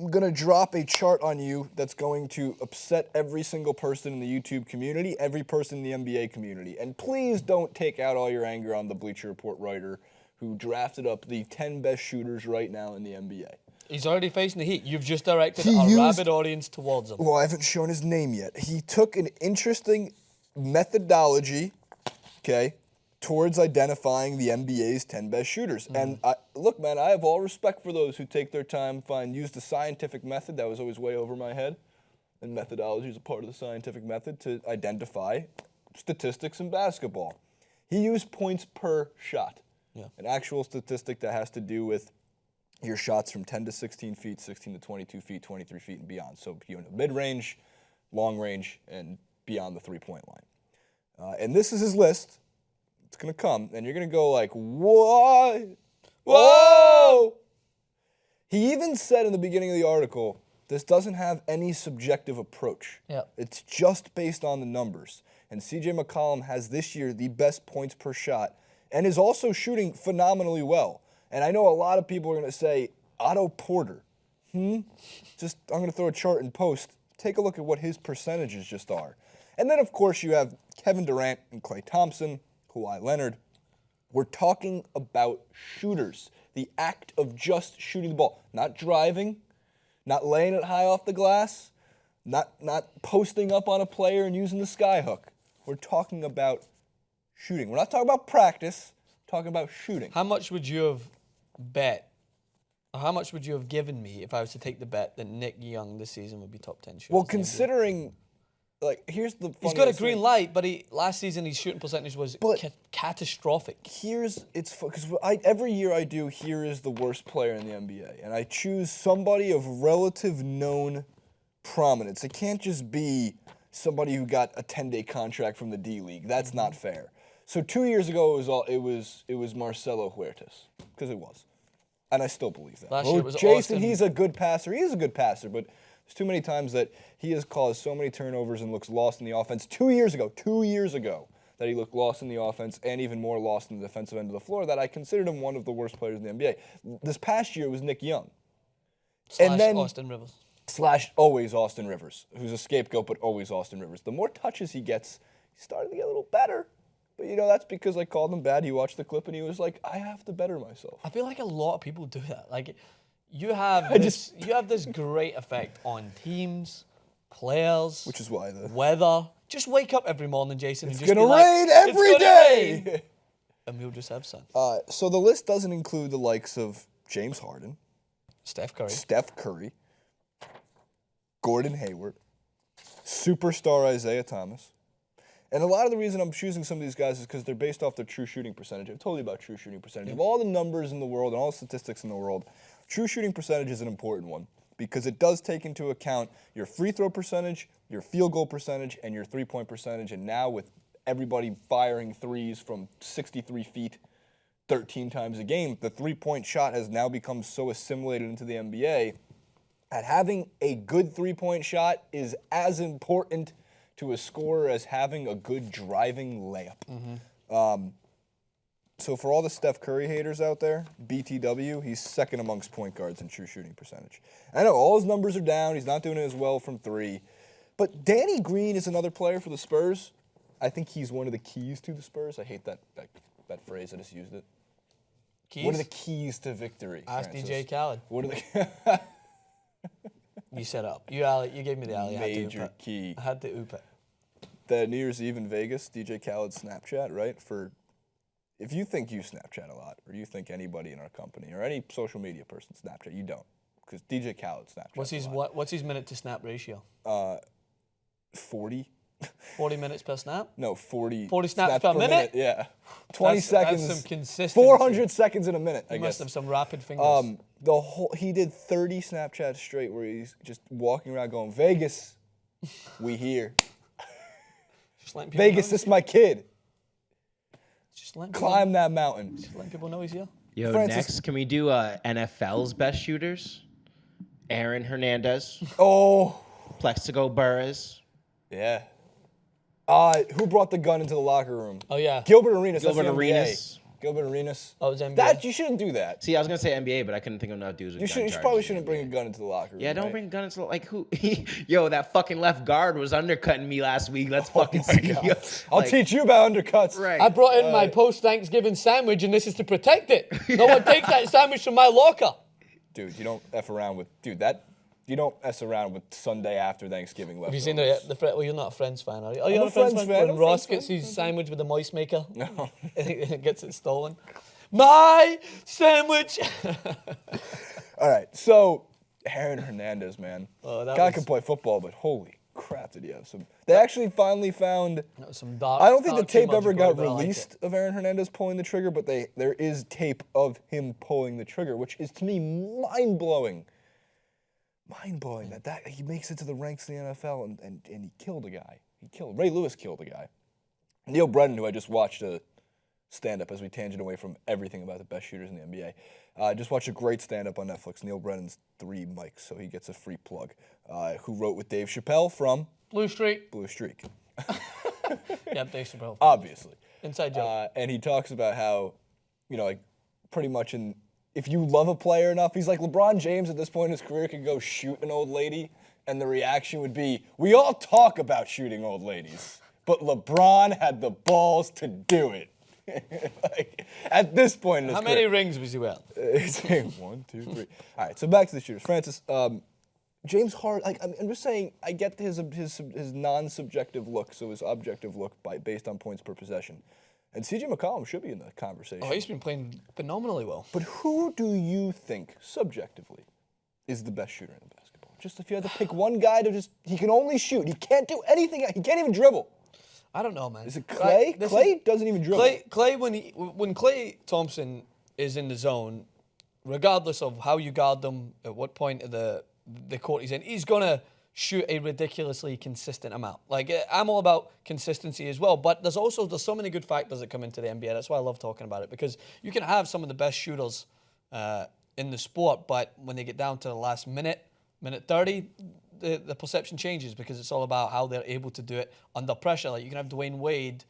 going to drop a chart on you that's going to upset every single person in the YouTube community, every person in the NBA community. And please don't take out all your anger on the Bleacher Report writer who drafted up the 10 best shooters right now in the NBA. He's already facing the heat. You've just directed a rabid audience towards him. Well, I haven't shown his name yet. He took an interesting methodology, okay, towards identifying the NBA's 10 best shooters. And look, man, I have all respect for those who take their time, use the scientific method. That was always way over my head. And methodology is a part of the scientific method to identify statistics in basketball. He used points per shot, an actual statistic that has to do with your shots from 10 to 16 feet, 16 to 22 feet, 23 feet, and beyond. So mid-range, long range, and beyond the three-point line. And this is his list. It's going to come, and you're going to go like, what? Whoa! He even said in the beginning of the article, this doesn't have any subjective approach. It's just based on the numbers. And CJ McCollum has this year the best points per shot and is also shooting phenomenally well. And I know a lot of people are going to say, Otto Porter. I'm going to throw a chart in post. Take a look at what his percentages just are. And then, of course, you have Kevin Durant and Klay Thompson, Kawhi Leonard. We're talking about shooters. The act of just shooting the ball. Not driving, not laying it high off the glass, not posting up on a player and using the sky hook. We're talking about shooting. We're not talking about practice. We're talking about shooting. How much would you have bet, or how much would you have given me if I was to take the bet that Nick Young this season would be top 10 shooter? Well, considering, here's the he's got a green light, but last season his shooting percentage was catastrophic. Because every year I do, here is the worst player in the NBA, and I choose somebody of relative known prominence. It can't just be somebody who got a 10-day contract from the D League. That's not fair. So 2 years ago, it was Marcelo Huertas, because it was, and I still believe that. Last year it was Jason, Austin. he's a good passer. He is a good passer, but there's too many times that he has caused so many turnovers and looks lost in the offense. 2 years ago, that he looked lost in the offense and even more lost in the defensive end of the floor, that I considered him one of the worst players in the NBA. This past year was Nick Young. And then Austin Rivers. Always Austin Rivers, who's a scapegoat, but always Austin Rivers. The more touches he gets, he's starting to get a little better. But, that's because I called him bad. He watched the clip, and he was like, I have to better myself. I feel like a lot of people do that. Like, you have this great effect on teams, players. Which is why weather. Just wake up every morning, Jason, it's and just gonna be rain like, every day. Rain. And we'll just have sun. So the list doesn't include the likes of James Harden, Steph Curry, Gordon Hayward, superstar Isaiah Thomas. And a lot of the reason I'm choosing some of these guys is because they're based off their true shooting percentage. I've told you about true shooting percentage. Of all the numbers in the world and all the statistics in the world, true shooting percentage is an important one because it does take into account your free throw percentage, your field goal percentage, and your three-point percentage. And now with everybody firing threes from 63 feet 13 times a game, the three-point shot has now become so assimilated into the NBA that having a good three-point shot is as important to a scorer as having a good driving layup. So for all the Steph Curry haters out there, BTW, he's second amongst point guards in true shooting percentage. I know all his numbers are down. He's not doing it as well from three. But Danny Green is another player for the Spurs. I think he's one of the keys to the Spurs. I hate that phrase. I just used it. Keys? What are the keys to victory? Ask Francis? DJ Khaled. What are the You set up. You gave me the alley. Major key. I had to oop it. The New Year's Eve in Vegas, DJ Khaled's Snapchat, right? If you think you Snapchat a lot, or you think anybody in our company, or any social media person Snapchat, you don't. Because DJ Khaled Snapchat. What's his minute to snap ratio? 40. 40 minutes per snap? No, 40. 40 snaps per minute? Yeah. 20 seconds. That's some consistency. 400 seconds in a minute, I He guess. must have some rapid fingers. He did 30 Snapchats straight where he's just walking around going, Vegas, we here. Vegas, this is my kid. Climb that mountain. Just letting people know he's here. Yo, Francis. next, can we do NFL's best shooters? Aaron Hernandez, Oh, Plexico Burress. yeah. Who brought the gun into the locker room? Oh, yeah. Gilbert Arenas. Gilbert that's the NBA. Arenas. Gilbert Arenas. Oh, it was NBA. That, you shouldn't do that. See, I was gonna say NBA, but I couldn't think of enough dudes with You gun probably charges shouldn't in bring a NBA. gun into the locker room. Yeah, don't right? bring guns. Like who? Yo, that fucking left guard was undercutting me last week. Let's Oh fucking my see. God. Yo, I'll like, teach you about undercuts. Right. I brought in my post-Thanksgiving sandwich, and this is to protect it. No one takes that sandwich from my locker. Dude, you don't F around with, you don't mess around with Sunday after Thanksgiving leftovers. Have you seen the well, you're not a Friends fan, are you? Oh, I'm you're a a Friends Friends fan? fan, When I'm a Ross Friends gets his sandwich with the moist maker, No. and gets it stolen. My sandwich. All right, so Aaron Hernandez, man. Oh, that Guy was- can play football, but holy crap, did he have some. They actually finally found. That was some dark. I don't think the dark tape humor, ever got but I liked released it. of Aaron Hernandez pulling the trigger, but there is tape of him pulling the trigger, which is to me mind blowing. Mind blowing that he makes it to the ranks of the NFL and he killed a guy. Ray Lewis killed a guy. Neil Brennan, who I just watched a stand-up as we tangent away from everything about the best shooters in the NBA. I just watched a great stand-up on Netflix, Neil Brennan's 3 Mics, so he gets a free plug, who wrote with Dave Chappelle from Blue Streak. Blue Streak, Yeah, Dave Chappelle. obviously. Inside joke. And he talks about how, like pretty much if you love a player enough, he's like LeBron James at this point in his career could go shoot an old lady, and the reaction would be, we all talk about shooting old ladies, but LeBron had the balls to do it. Like, at this point in his How career. many rings was he wearing? He's saying 1, 2, 3. All right, so back to the shooters. Francis, James Harden, like, I'm just saying, I get his non-subjective look, so his objective look based on points per possession. And C.J. McCollum should be in the conversation. Oh, he's been playing phenomenally well. But who do you think, subjectively, is the best shooter in basketball? Just if you had to pick one guy he can only shoot. He can't do anything. He can't even dribble. I don't know, man. Is it Klay? Right, Klay doesn't even dribble. Klay, when Klay Thompson is in the zone, regardless of how you guard them, at what point of the court he's in, he's gonna shoot a ridiculously consistent amount. Like, I'm all about consistency as well, but there's so many good factors that come into the NBA. That's why I love talking about it, because you can have some of the best shooters in the sport, but when they get down to the last minute 30, the perception changes, because it's all about how they're able to do it under pressure. Like, you can have Dwayne Wade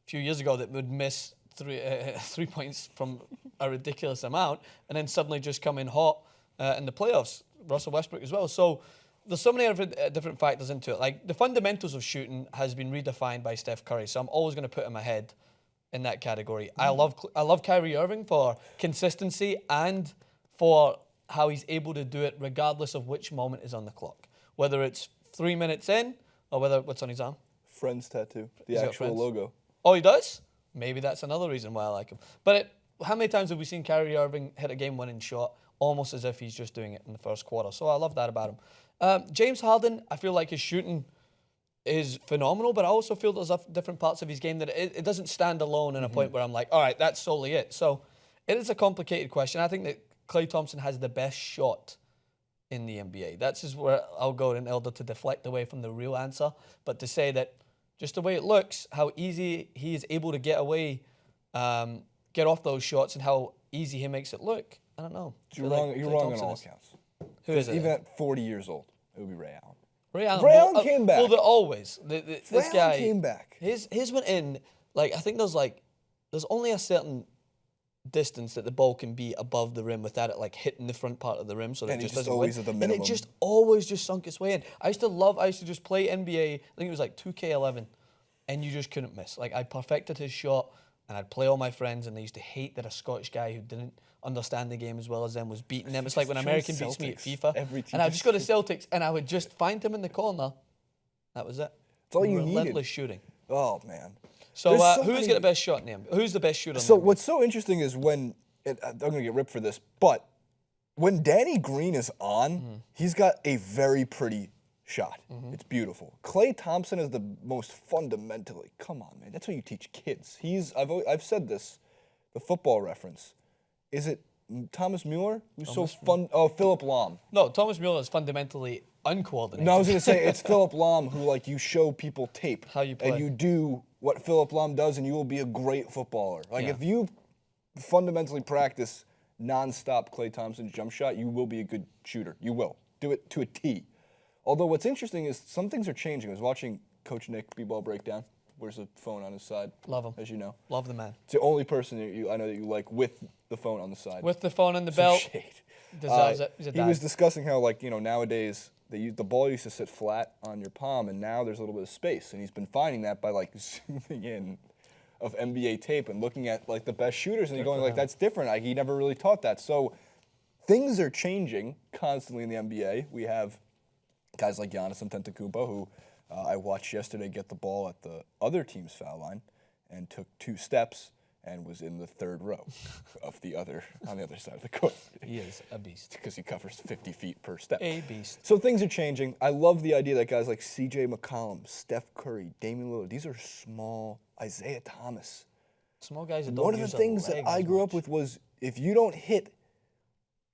a few years ago that would miss 3 points from a ridiculous amount, and then suddenly just come in hot in the playoffs. Russell Westbrook as well. So there's so many different factors into it. Like, the fundamentals of shooting has been redefined by Steph Curry, so I'm always going to put him ahead in that category. I love Kyrie Irving for consistency and for how he's able to do it regardless of which moment is on the clock, whether it's 3 minutes in or whether what's on his arm. Friends tattoo, the He's got actual Friends. logo. Oh, he does? Maybe that's another reason why I like him. But how many times have we seen Kyrie Irving hit a game-winning shot almost as if he's just doing it in the first quarter? So I love that about him. James Harden, I feel like his shooting is phenomenal, but I also feel there's different parts of his game that it doesn't stand alone in a point where I'm like, all right, that's solely it. So it is a complicated question. I think that Klay Thompson has the best shot in the NBA. That's just where I'll go in order to deflect away from the real answer. But to say that just the way it looks, how easy he is able to get away, get off those shots, and how easy he makes it look, I don't know. You're wrong on all accounts. Who is it? Even at 40 years old, it would be Ray Allen. Ray Allen. Ray Allen came back. Well, they're always. This Ray Allen guy came back. His went in, like, I think there's only a certain distance that the ball can be above the rim without it, like, hitting the front part of the rim, so that And it it's just just doesn't always win. at the And minimum. it just always just sunk its way in. I used to just play NBA, I think it was like 2K11, and you just couldn't miss. Like, I perfected his shot, and I'd play all my friends, and they used to hate that a Scottish guy who didn't understand the game as well as them was beating them. It's like when Just American join beats me at Celtics. FIFA, Every team and I'd just go to just- Celtics, and I would just find him in the corner. That was it. That's all you Relentless needed. shooting. Oh, man. So, There's so who's many- got the best shot in the NBA? Who's the best shooter? So in the NBA? what's so interesting is I'm going to get ripped for this, but when Danny Green is on, he's got a very pretty shot. It's beautiful. Klay Thompson is the most fundamentally. Come on, man. That's what you teach kids. I've said this, the football reference. Is it Thomas Mueller? Who's so fun? Oh, Philip Lahm. No, Thomas Mueller is fundamentally uncoordinated. No, I was going to say it's Philip Lahm who, like, you show people tape. How you play. And you do what Philip Lahm does, and you will be a great footballer. Like, Yeah. if you fundamentally practice nonstop Klay Thompson's jump shot, you will be a good shooter. You will. Do it to a T. Although what's interesting is some things are changing. I was watching Coach Nick B-Ball breakdown. wears a phone on his side. Love him. As you know. Love the man. It's the only person I know that you like with the phone on the side. With the phone and the Some belt. shade. Deserves it. He's a He dad. was discussing how, like, nowadays the ball used to sit flat on your palm, and now there's a little bit of space. And he's been finding that by, like, zooming in of NBA tape and looking at, like, the best shooters, and going, like, that's different. Like, he never really taught that. So things are changing constantly in the NBA. We have guys like Giannis Antetokounmpo, who I watched yesterday get the ball at the other team's foul line and took 2 steps and was in the 3rd row of on the other side of the court. He is a beast. Because he covers 50 feet per step. A beast. So things are changing. I love the idea that guys like CJ McCollum, Steph Curry, Damian Lillard, these are small. Isaiah Thomas. Small guys that don't One of the use their things that legs I as grew up much. with was if you don't hit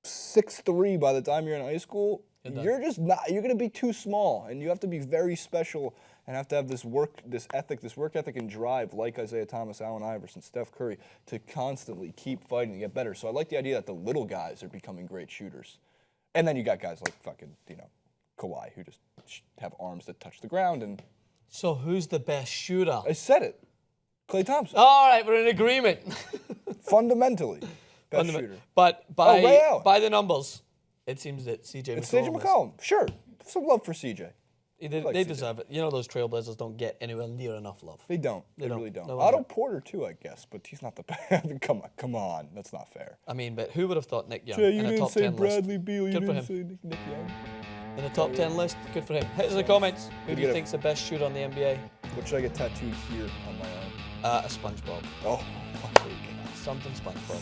6'3" by the time you're in high school, you're just not. You're going to be too small, and you have to be very special and have to have this work ethic and drive like Isaiah Thomas, Allen Iverson, Steph Curry to constantly keep fighting to get better. So I like the idea that the little guys are becoming great shooters, and then you got guys like fucking Kawhi who just have arms that touch the ground. And So who's the best shooter? I said it, Klay Thompson, All right, we're in agreement. fundamentally best shooter. But Ray Allen. by the numbers, it seems that CJ It's McCollum CJ is- McCollum. Sure, some love for CJ. They like CJ. deserve it. Those Trailblazers don't get anywhere near enough love. They don't. They They don't. really don't. No, Otto no. Porter too, I guess, but he's not the best. Come on, that's not fair. I mean, but who would have thought Nick Young Jay, you in a didn't top say 10 Bradley list? Beal. You Good for didn't him. say Nick Young. In the top 10 list, good for him. Hit us in the comments. Who do you get a- think's the best shooter on the NBA? What should I get tattooed here on my arm? A SpongeBob. Oh my God. Something SpongeBob.